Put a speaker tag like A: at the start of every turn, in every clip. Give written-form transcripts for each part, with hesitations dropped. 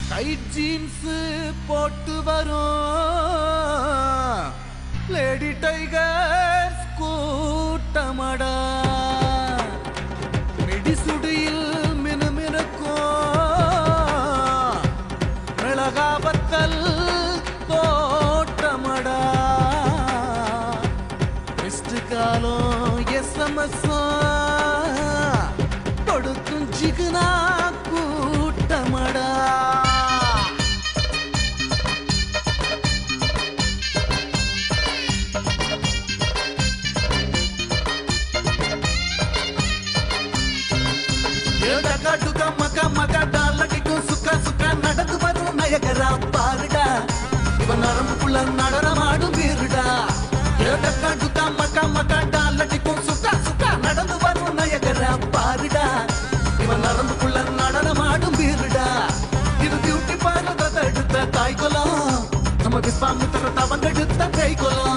A: Tight jeans போட்டு வரும் lady tigers கூட்டமடா மிடிசுடியில் மினுமினுக்கும் மிளகாபத்தல் தோட்டமடா missed காலம் எஸ்எம்எஸ் கொடுக்கும் ஜிகுனா கூட்டமடா நடந்து வரும் நயகரா பாருடா இவன் நரம்புக்குள்ள நடனமாடும் வீருடா நடந்து வரும் நயகரா பாருடா இவன் நரம்புக்குள்ள நடனமாடும் வீருடா இது பியூட்டி பார்லர் எடுத்த தாய்குலம் நம்ம விஸ்வாமித்திர தவங்கெடுத்த கைகுலம்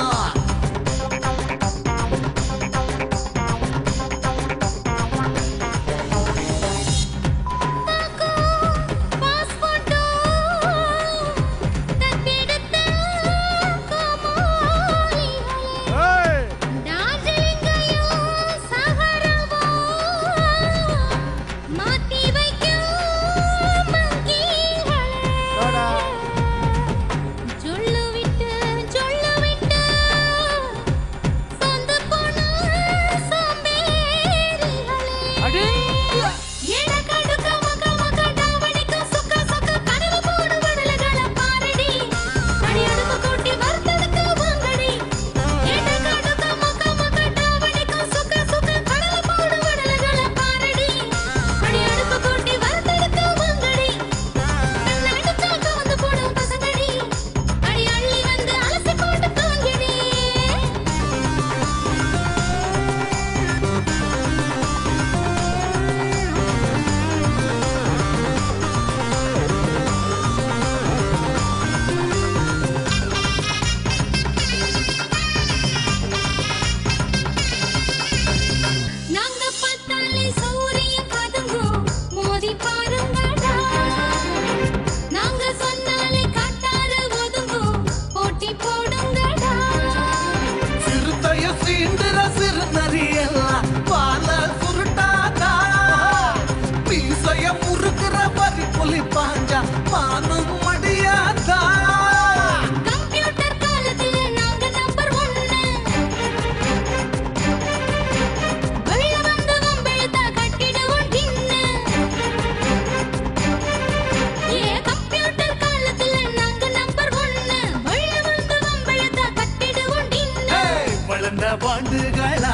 A: பாண்டுகளா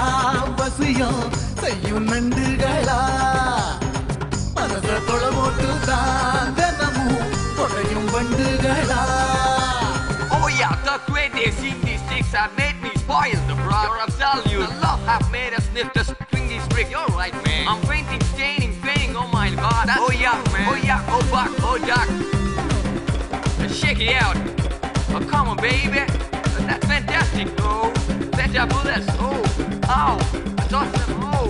A: வசியம் செய்யும் நண்டுகளா மனச தொலைவோட்டு தான் தினமும் தொடையும் வண்டுகளா.
B: Oh yeah, the 2066 have made me spoil the brother. I'm telling you, the love have made us sniff the stringy streak. You're right, man. I'm fainting, staining, fading. Oh my God. Oh yeah, man. Oh yeah, oh buck, oh duck. Let's shake it out. Oh come on, baby. That's fantastic. Oh. Bullets. Oh, ow, that's awesome. Oh,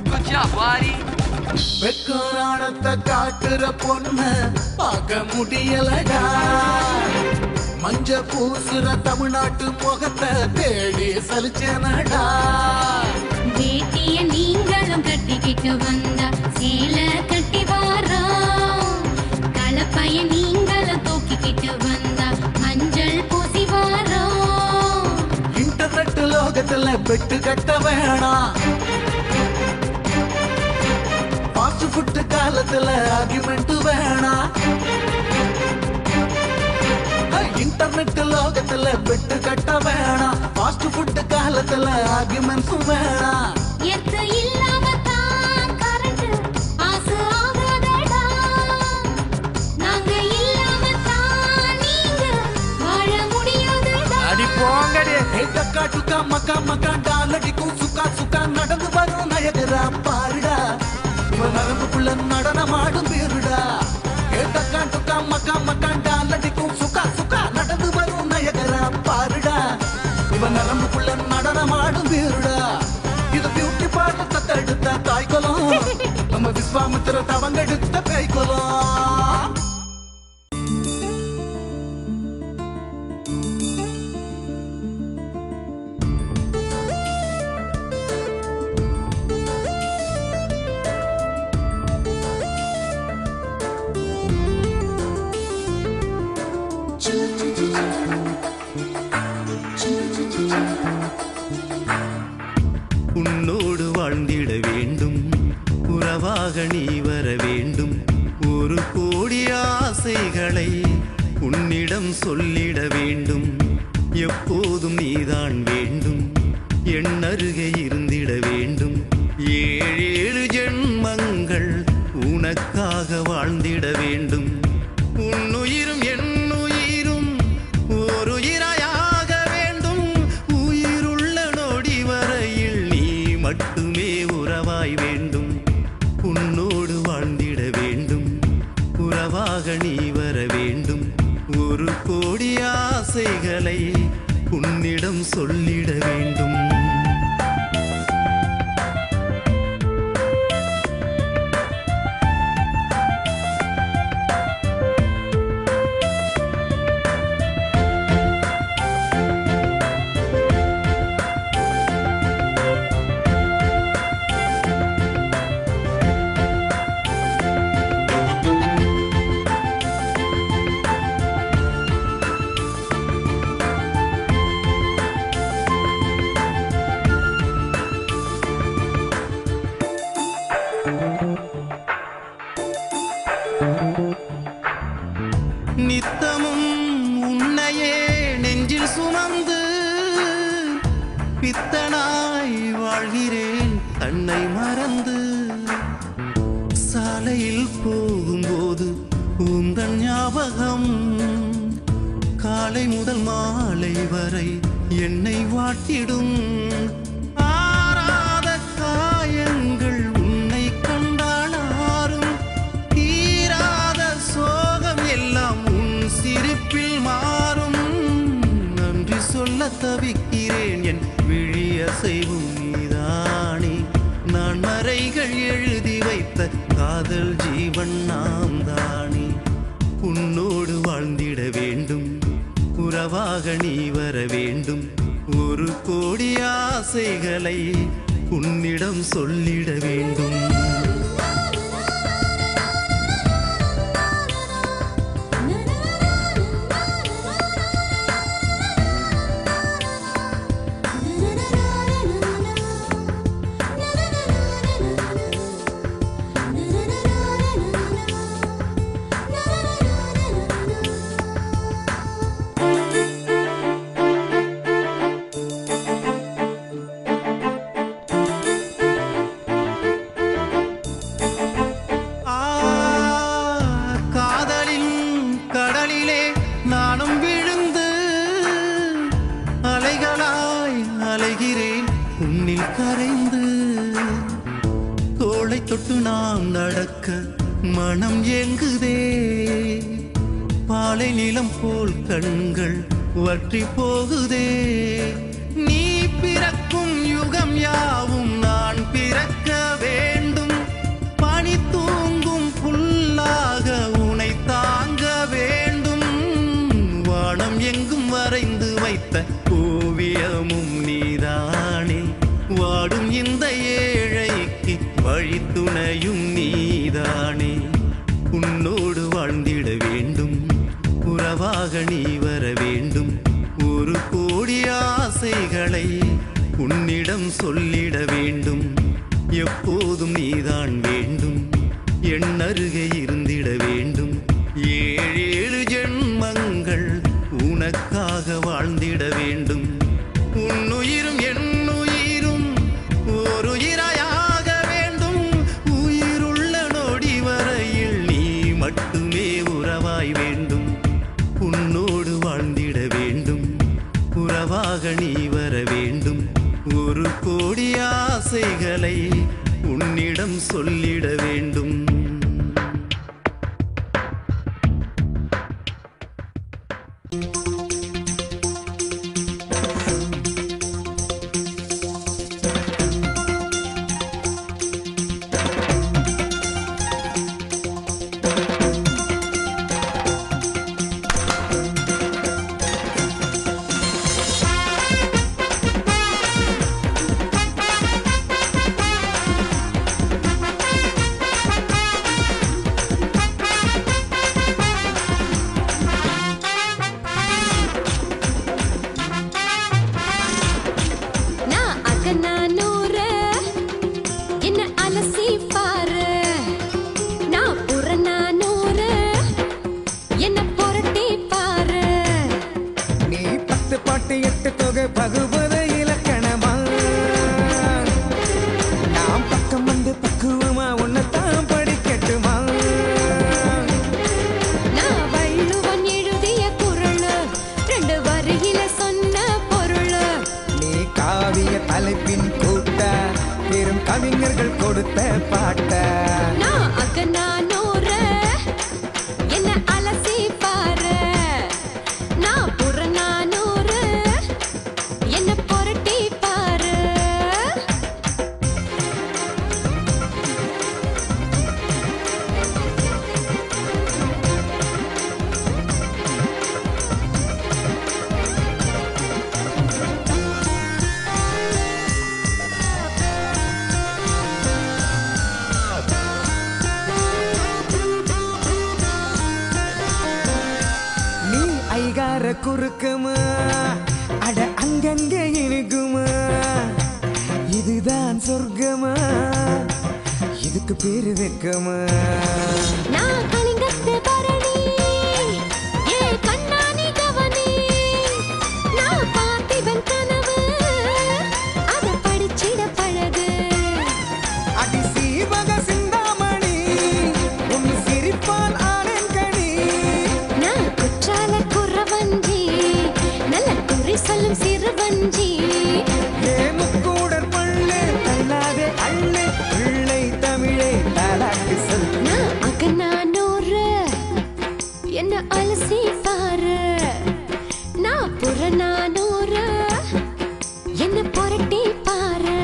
B: good job, buddy.
A: வெக்கரானத்தை காட்டுற பொண்ண பார்க்க முடியலடா மஞ்ச பூசுற தமிழ்நாட்டு முகத்தை தேடி சலிச்சனடா
C: வேட்டிய நீங்களும் கட்டிக்கிட்டு வந்தா சேல கட்டி வாரோம் கலப்பைய நீங்களும் தூக்கிக்கிட்டு வந்தா மஞ்சள் பூசி வாரோம்
A: இன்டர்நெட் லோகத்துல பெட்டு கட்ட வேணாம் ஃபாஸ்ட் ஃபுட் காலத்துல ஆர்குமெண்ட் வேணாம் இன்டர்நெட் லோகத்துல பெட்டு கட்ட வேணாம் ஃபாஸ்ட் ஃபுட் காலத்துல ஆர்குமெண்ட்ஸ் வேணாம்
C: எத்து இல்லாம தான் கரண்ட் பாஸ் ஆகாதடா நாங்க இல்லாம தான் நீங்க வாழ முடியாதடா
A: அடி போங்கடி ஏட்டக்கா டுக்கா மக்கா மக்கா டாலடிக்கும் சுக்கா சுக்கா நடந்து வரும் நயகரா பாருடா இவன் நரம்புக்குள்ள நடனமாடும் பேருடா ஏட்டக்கா டுக்கா மக்கா மக்கா டாலடிக்கும் சுக்கா சுக்கா நடந்து வரும் நயகரா பாருடா இவன் நரம்புக்குள்ள நடனமாடும் பேருடா இது பியூட்டி பார்லர் தத்தெடுத்த தாய்க்குலம் நம்ம விஸ்வாமித்திர தவங்கெடுத்த கைக்குலம்
D: கோடி ஆசைகளை உன்னிடம் சொல்லிட வேண்டும். எப்போதும் நீதான் வேண்டும், என் அருகே இருந்திட வேண்டும். 7 ஜென்மங்கள் உனக்காக வாழ்ந்திட வேண்டும். உன்னுயிரும் என்னுயிரும் ஓருயிராயாக வேண்டும். உயிருள்ள நொடி வரையில் நீ மட்டுமே உறவாய் வேண்டும். உன்னோடு வாழ்ந்திட வேண்டும், உறவாக நீ வர வேண்டும். 1 கோடி ஆசைகளை உன்னிடம் சொல்லிட வேண்டும். நித்தமும் உன்னையே நெஞ்சில் சுமந்து பித்தனாய் வாழ்கிறேன் தன்னை மறந்து. சாலையில் போகும்போது உந்தன் ஞாபகம் காலை முதல் மாலை வரை என்னை வாட்டிடும். ஆறாத காயங்கள் உன்னை கண்டால் ஆறும், தீராத சோகம் எல்லாம் உன் சிரிப்பில் மாறும். நன்றி சொல்ல தவிக்கிறேன், என் விழி அசைவும் நீதானே. நான் மறைகள் எழுதி வைத்த காதல் ஜீவன் நாம் தானே. உன்னோடு வாழ்ந்திட வேண்டும், உறவாக நீ வர வேண்டும். 1 கோடி ஆசைகளை உன்னிடம் சொல்லிட வேண்டும். உன்னில் கரைந்து தோளை தொட்டு நாம் நடக்க மனம் ஏங்குதே. பாலை நிலம் போல் கண்கள் வற்றி போகுதே. நீ பிறக்கும் யுகம் யாவும் நான் பிறக்க வேண்டும். பனி தூங்கும் புல்லாக உனை தாங்க வேண்டும். வானம் எங்கும் வரைந்து வைத்த ஓவியமும் நீதானே. வாடும் இந்த ஏழைக்கு வழித்துணையும் நீதானே. உன்னோடு வாழ்ந்திட வேண்டும், உறவாக நீ வர வேண்டும். 1 கோடி ஆசைகளை உன்னிடம் சொல்லிட வேண்டும். எப்போதும் நீதான் வேண்டும், என் அருகே இருந்திட வேண்டும். 7 ஜென்மங்கள் உனக்காக வாழ்ந்திட வேண்டும். உன்னுயிரும் என்னுயிரும் ஓருயிராயாக வேண்டும். உயிருள்ள நொடி வரையில் நீ மட்டுமே உறவாய் வேண்டும். உன்னோடு வாழ்ந்திட வேண்டும், உறவாக நீ வர வேண்டும். 1 கோடி ஆசைகளை உன்னிடம் சொல்லிட வேண்டும்.
A: பாட்ட
C: நான் அகநானூறு என்ன அலசி பாரு நான் புறநானூறு என்ன புரட்டி பாரு
A: நீ ஐகார குறுக்குமா அட அங்கங்க இனிக்குமா இதுதான் சொர்க்கமா இதுக்கு பேரு வெக்கமா
C: நான் கலிங்கத்து பரணி ஏ கண்ணானி கவனி நான் பார்த்திபன் கனவு அத படிச்சிட பழகு
A: அடி சீவக சிந்தாமணி உன் சிரிப்பால் ஆனேன் கனி
C: நான் குற்றால குறவஞ்சி நல்ல குறி சொல்லும் சிறுவஞ்சி
A: ஏ முக்கூடர் பள்ளு தள்ளாதே அள்ளு பிள்ளை தமிழை தாலாக்கு சொல்
C: நான் அகநானூறு என்ன அலசி பாரு நான் புறநானூறு என்ன புரட்டி பாரு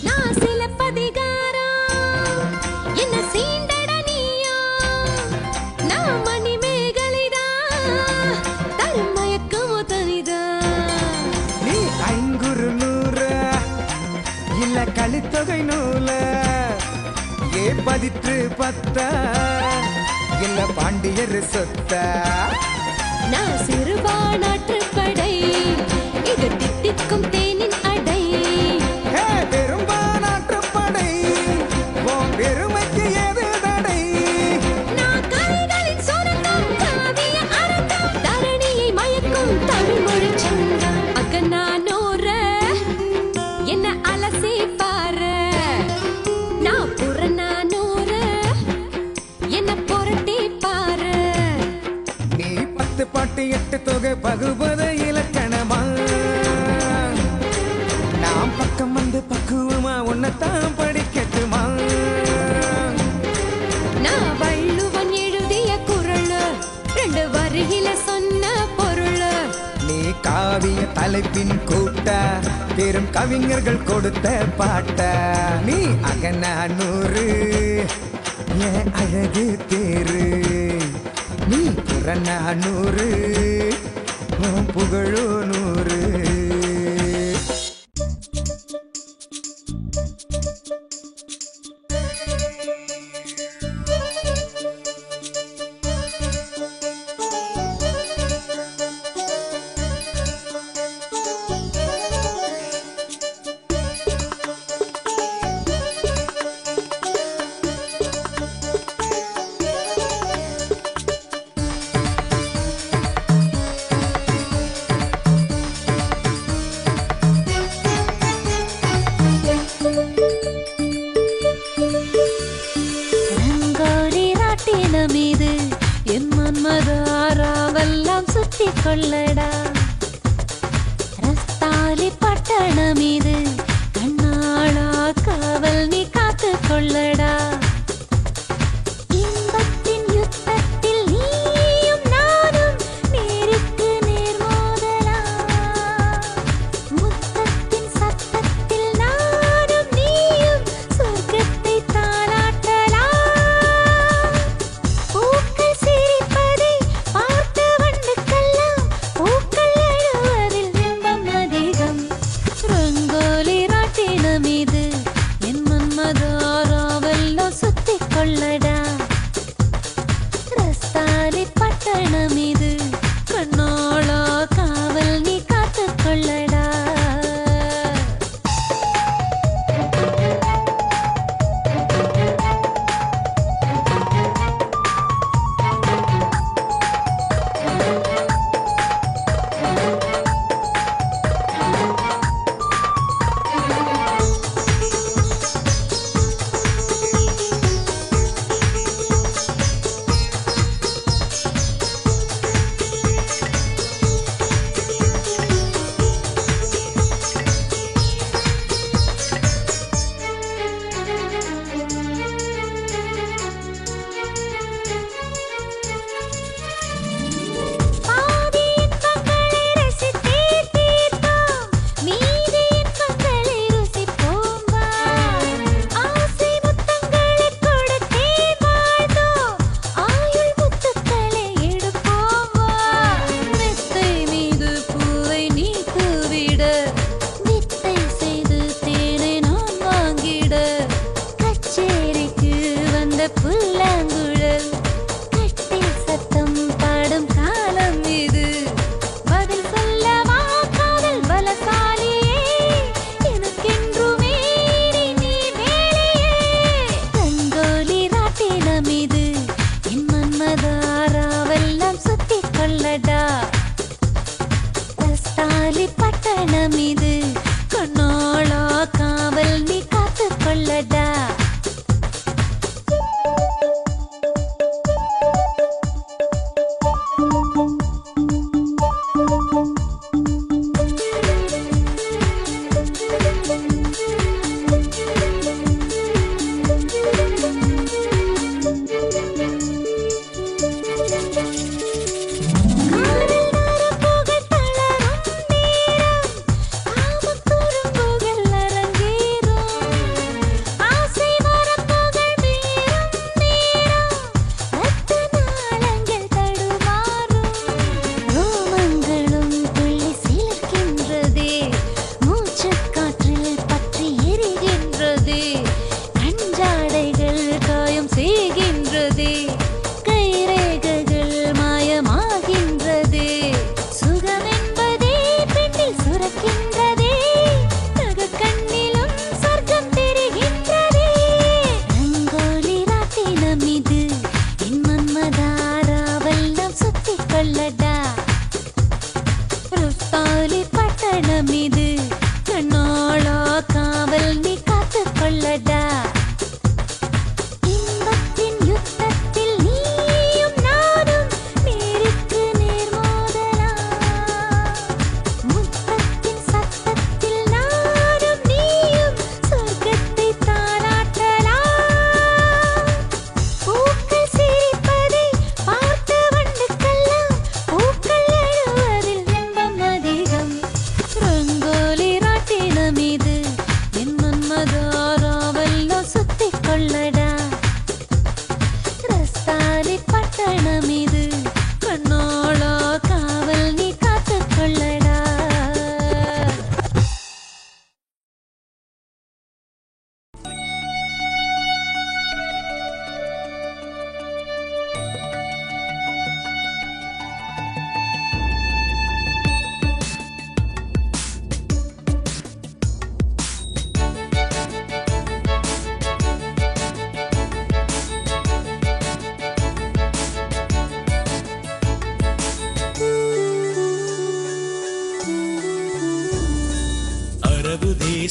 C: நான் சிலப்பதிகாரம் என்ன சீண்டட நீயா நான் மணிமேகலைதான் தரும் மயக்கமோ தனிதான்
A: நீ ஐங்குறு நூறு இல்ல கலித்தொகை நூல ஏ பதிற்று பத்த இல்ல பாண்டியர் சொத்த
C: நான் சிறுபானாற்று படை இது தித்திக்கும் தேனின் அடை
A: ஹே பெரும்பானாற்று படை உன் பெருமைக்கு ஏது தடை
C: நான் கலைகளின் சுரங்கம் காவிய அரங்கம் தரணியை மயக்கும் தமிழ் மொழி சங்கம் அகநானூறு என்ன அலசி பாரு நான் புறநானூறு என்ன புரட்டி பாரு
A: நீ 10 பாட்டு 8 தொகை பகுபத இலக்கணமா நாம் பக்கம் வந்து பக்குவமா உன்னைத்தான் படிக்கட்டுமா
C: நான் வள்ளுவன் எழுதிய குறள் 2 வரியில சொன்ன பொருள்
A: நீ காவிய தலைப்பின் கூட்ட பெரும் கவிஞர்கள் கொடுத்த பாட்ட நீ அகநானூறு என் அழகு தேரு நீ புறநானூறு உன் புகழோ நூறு
C: ரங்கோலி ராட்டின மீது என் மன்மதாராவெல்லாம் சுத்தி கொள்ளடா ரஸ்தாலி பட்டண மீது கண்ணாளா காவல் நீ காத்து கொள்ளடா இன்பத்தின் யுத்தத்தில் நீயும் நானும் நேருக்கு நேர் மோதலா முத்தத்தின் சத்தத்தில் நானும் நீயும் சொர்க்கத்தை தாளாட்டலா பூக்கள் சிரிப்பதை பார்த்த வண்டுக்கெல்லாம் பூக்கள்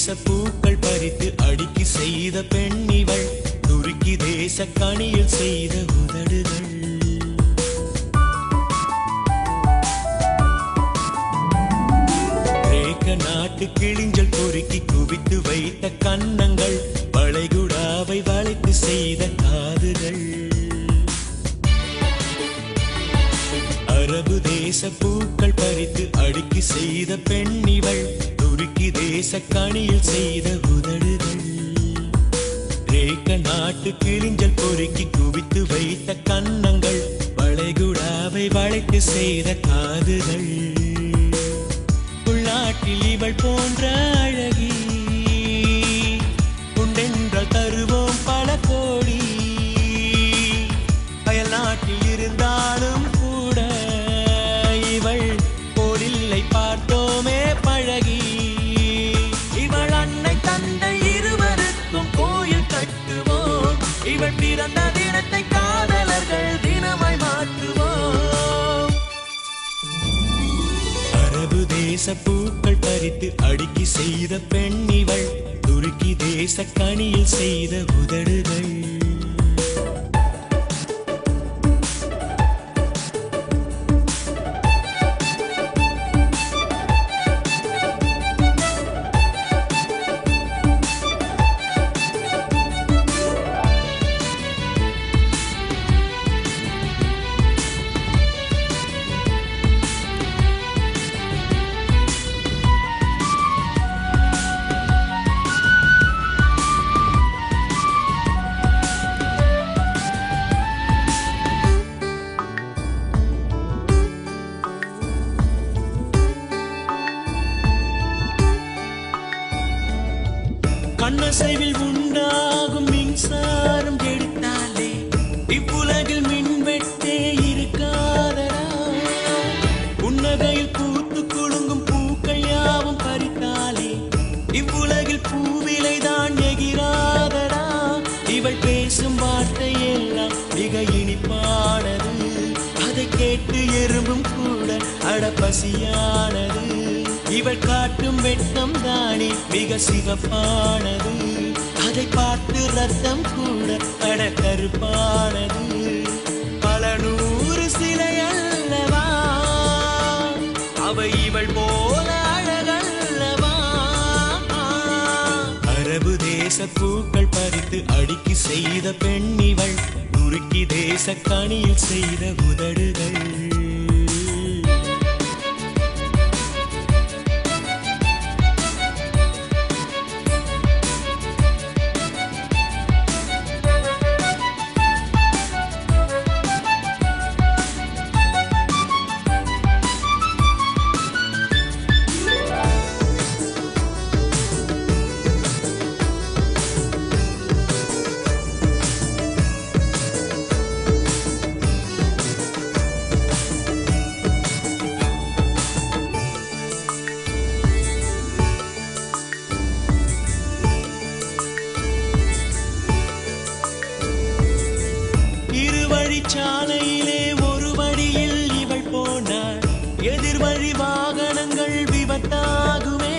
D: தேச பூக்கள் பறித்து அடுக்கி செய்த பெண்ணிவள் துருக்கி தேச கனியில் செய்த உதடுகள் கிரேக்க நாட்டு கிளிஞ்சல் பொறுக்கி குவித்து வைத்த கன்னங்கள் வளைகுடாவை வளைத்து செய்த காதுகள் அரபு தேச பூக்கள் பறித்து அடுக்கி செய்த பெண்ணிவள் துருக்கி தேச கனியில் செய்த உதடுகள் கிரேக்க நாட்டு கிளிஞ்சல் பொறுக்கி குவித்து வைத்த கன்னங்கள் வளைகுடாவை வளைத்து செய்த காதுகள் உள்நாட்டில் இவள் போன்ற அழகி உண்டென்றால் தருவோம் பல கோடி அயல் நாட்டில் இருந்தாலும் கூட இவள் போலில்லை பார்த்தோமே பழகி இவள் அன்னை தந்தை இருவருக்கும் கோயில் கட்டுவோம் இவள் பிறந்த தினத்தை காதலர்கள் தினமாய் மாற்றுவோம் அரபு தேச பூக்கள் பறித்து அடுக்கி செய்த பெண்ணிவள் துருக்கி தேச கனியில் செய்த உதடுகள் கண்ணசைவில் உண்டாகும் மின்சாரம் எடுத்தாலே இவ்வுலகில் மின்வெட்டே இருக்காதடா புன்னகையில் பூத்து குலுங்கும் பூக்கள் யாவும் பறித்தாலே இவ்வுலகில் பூவிலைதான் எகிராதடா இவள் பேசும் வார்த்தை எல்லாம் மிக இனிப்பானது அதை கேட்டு எறும்பும் கூட அடப்பசியானது இவள் காட்டும் வெட்டம் தானே மிக சிவப்பானது அதை பார்த்து ரத்தம் கூட அடக்கருப்பானது பல நூறு சிலை அல்லவா அவை இவள் போல அழகல்லவா அரபு தேச பூக்கள் பறித்து அடுக்கி செய்த பெண்ணிவள் துருக்கி தேச கனியில் செய்த உதடுகள் சாலையிலே ஒரு வழியில் இவள் போனாள் எதிர்வழி வாகனங்கள் விபத்தாகுமே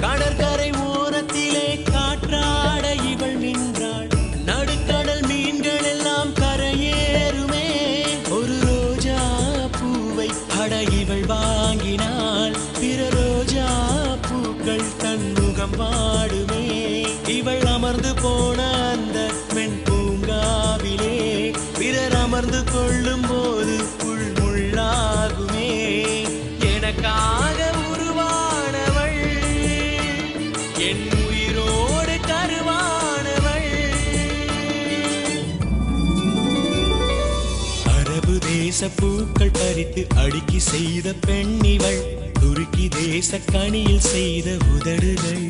D: கடற்கரை ஓரத்திலே காற்றாட இவள் நின்றாள் நடுக்கடல் மீன்கள் எல்லாம் கரையேறுமே ஒரு ரோஜா பூவை அட இவள் வாங்கினாள் பிற ரோஜா பூக்கள் தன்முகம் வாடுமே இவள் அமர்ந்து போன அந்த மென் பூங்காவிலே பிறர் அமர்ந்து கொள்ளும் போது முள்ளாகுமே எனக்காக உருவானவள் என் உயிரோடு கருவானவள் அரபு தேச பூக்கள் பறித்து அடுக்கி செய்த பெண்ணிவள் துருக்கி தேச கனியில் செய்த உதடுகள்